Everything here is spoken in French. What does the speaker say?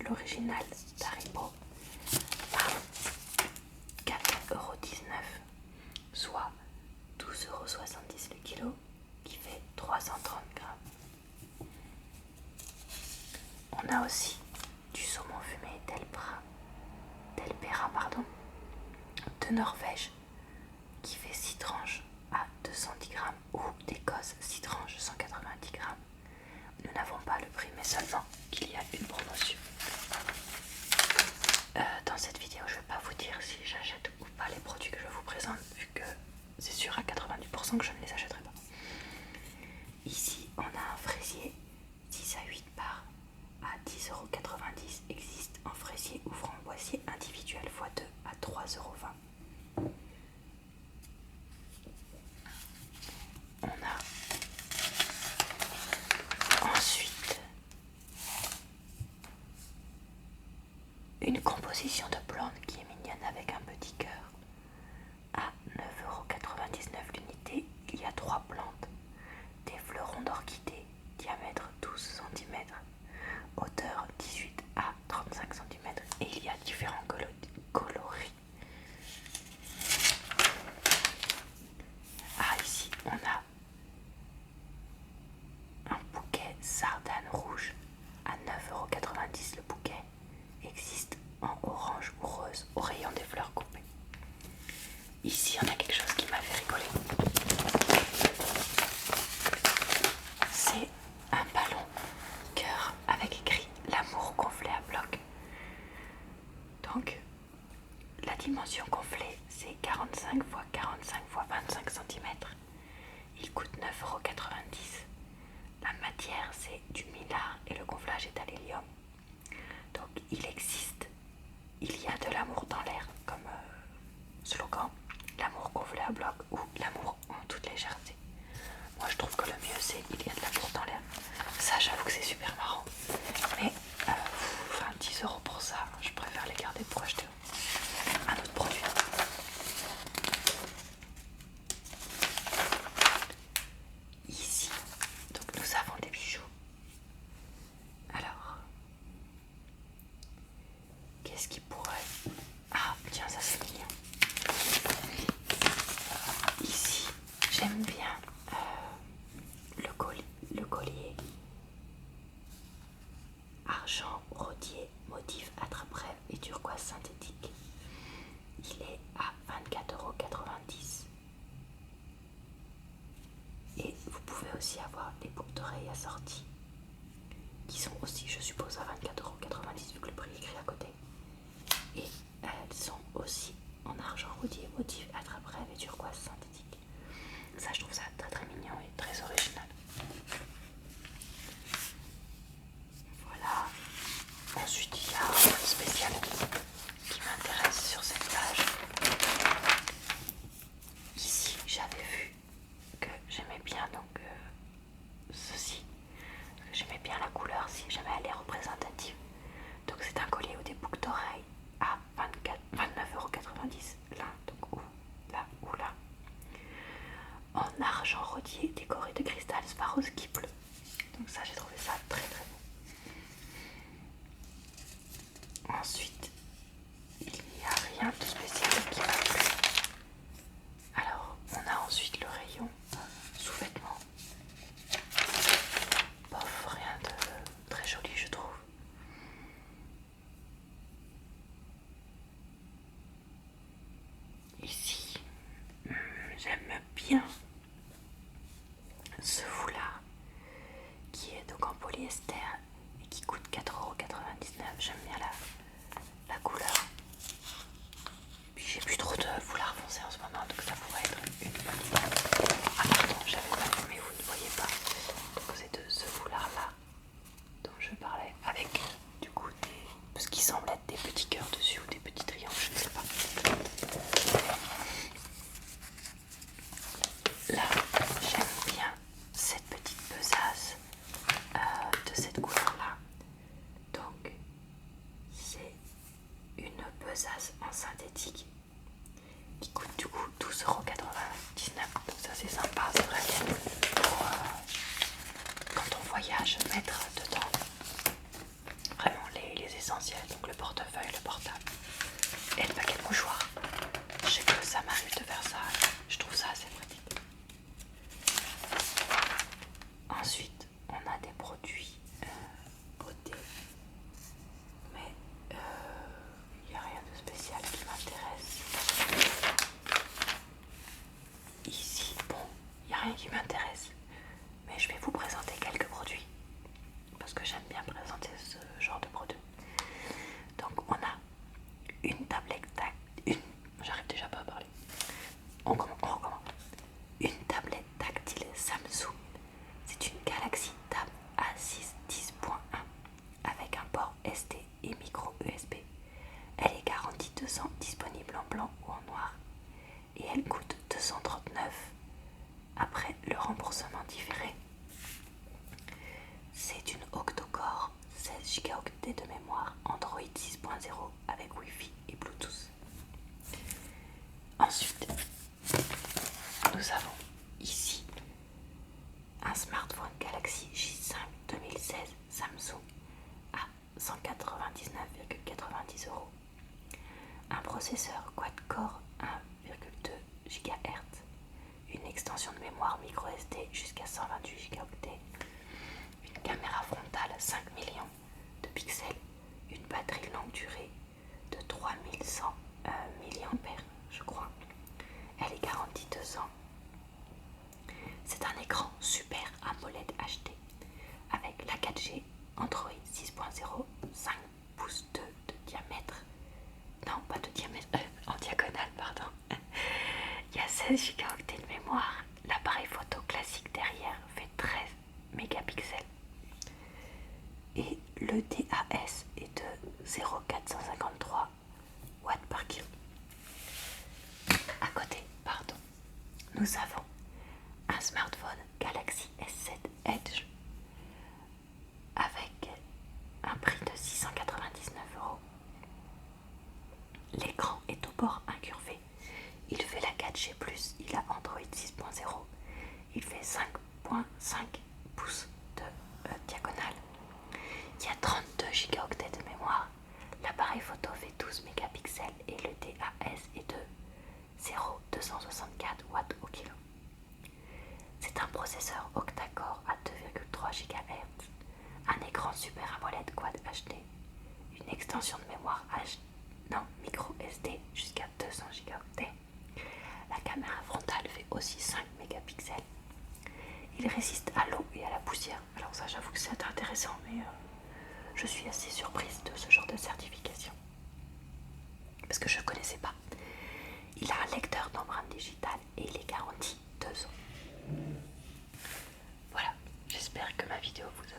l'original d'Haribo à 4,19 €, soit 12,70 € le kilo, qui fait 330 grammes. On a aussi du saumon fumé Telpera de Norvège, qui fait 6 tranches à 210 grammes, ou d'Écosse 6 tranches 190 grammes. Nous n'avons pas le prix, mais seulement qu'il y a une promotion. Dans cette vidéo, je ne vais pas vous dire si j'achète ou pas les produits que je vous présente, vu que c'est sûr à 90% que je ne les achèterai pas. Ici, on a un fraisier 6 à 8 parts à 10,90 € existe en fraisier ou framboisier individuel x2 à 3,20 €. On a ensuite une composition de blonde qui est mignonne avec un petit cœur à 9,99 € l'unité. Il y a 3 plantes, des fleurons d'orchidée, diamètre 12 cm, hauteur 18 à 35 cm, et il y a différents coloris. Ici on a un bouquet sardane rouge à 9,90 € le bouquet, existe en orange ou rose au rayon des fleurs coupées. Ici on a quelque chose qui m'a fait rigoler. C'est un ballon cœur avec écrit l'amour gonflé à bloc. Donc la dimension gonflée c'est 45 x 45 x 25 cm. Il coûte 9,90 €. La matière c'est du mylar et le gonflage est à l'hélium. Donc il y a de l'amour dans l'air, comme slogan, l'amour gonflé à bloc ou l'amour en toute légèreté. Moi je trouve que le mieux c'est il y a de l'amour dans l'air. Ça j'avoue que c'est super marrant, mais 10 € pour ça, je préfère les garder pour acheter un autre produit. Ici, donc nous avons des bijoux. Alors, qu'est-ce qui pourrait... Ah, tiens, ça c'est mignon. Ici, j'aime bien le collier argent rodier, motif attrape-rêve et turquoise synthétique. Il est à 24,90 €. Et vous pouvez aussi avoir des boucles d'oreilles assorties, qui sont aussi, je suppose, à 24,90 € vu que le prix est écrit à côté. Et elles sont aussi en argent rodier, motif attrape-rêve et turquoise synthétique. Ça, je trouve ça très très mignon et très original. Voilà. Ensuite, il y a un spécial qui m'intéresse sur cette page. Ici, j'avais vu que j'aimais bien donc ceci. J'aimais bien la couleur, si jamais elle est représentative. Donc c'est un collier ou des boucles d'oreilles à 29,90 €. Là, donc ou là. En argent rodier décoré de cristal Swarovski bleu. Donc ça, j'ai trouvé ça très très beau. Ensuite, il n'y a rien de spécial qui m'a plu. Alors, on a ensuite le rayon sous-vêtements. Bof, rien de très joli, je trouve. Ici, j'aime bien ce foulard qui est donc en polyester et qui coûte 4,99 €. J'aime bien la couleur. Puis j'ai plus trop de foulard foncé en ce moment, donc ça pourrait être une bonne idée. Ah pardon, j'avais pas vu, mais vous ne voyez pas. Donc c'est de ce foulard là dont je parlais, avec du coup ce qui semble être des petits cœurs dessus ou des petits triangles, je ne sais pas. Là, j'aime bien cette petite besace de cette couleur là. Donc c'est une besace en synthétique qui coûte du coup 12,99 €. Donc ça c'est sympa, c'est vrai, pour quand on voyage, mettre dedans vraiment les essences on a des produits beauté, mais il n'y a rien de spécial qui m'intéresse. Ici, bon, il n'y a rien qui m'intéresse, mais je vais vous présenter quelques produits parce que j'aime bien présenter ce genre de produits. Donc on a une tablette j'arrive déjà pas à parler. On recommence. Une tablette tactile Samsung. C'est une Galaxy Tab A6 10.1 avec un port SD et micro USB. Elle est garantie 2 ans, disponible en blanc ou en noir. Et elle coûte 239 après le remboursement différé. C'est une octa-core 16 Go de mémoire Android 6.0 avec Wi-Fi et Bluetooth. Ensuite, nous avons ici un smartphone Galaxy J5 2016 Samsung à 199,90 €. Un processeur quad-core 1,2 GHz, une extension de mémoire micro SD jusqu'à 128 Go, une caméra frontale 5 millions de pixels, une batterie longue durée de 3100 mAh, je crois. Elle est garantie 2 ans. C'est un écran Super AMOLED HD avec la 4G Android 6.0, 5 pouces de diamètre. Non, pas de diamètre, en diagonale, pardon. Il y a 16 Go de mémoire. L'appareil photo classique derrière fait 13 mégapixels. Et le DAS est de 0,453 watts par kilo. À côté, pardon, nous avons un smartphone Galaxy S7 Edge avec un prix de 699 €. L'écran est au bord incurvé. Il fait la 4G+, il a Android 6.0. Il fait 5.5 pouces de diagonale. Il y a 32 Go de mémoire. L'appareil photo fait 12 mégapixels et le DAS est de 0,264 watts au kilo. C'est un processeur octa-core à 2,3 GHz, un écran Super AMOLED Quad HD, une extension de mémoire micro SD jusqu'à 200 Go. La caméra frontale fait aussi 5 mégapixels. Il résiste à l'eau et à la poussière. Alors ça, j'avoue que c'est intéressant, mais je suis assez surprise de ce genre de certification parce que je ne connaissais pas. Il a un lecteur d'empreintes digitales et il est garanti 2 ans. Voilà, j'espère que ma vidéo vous a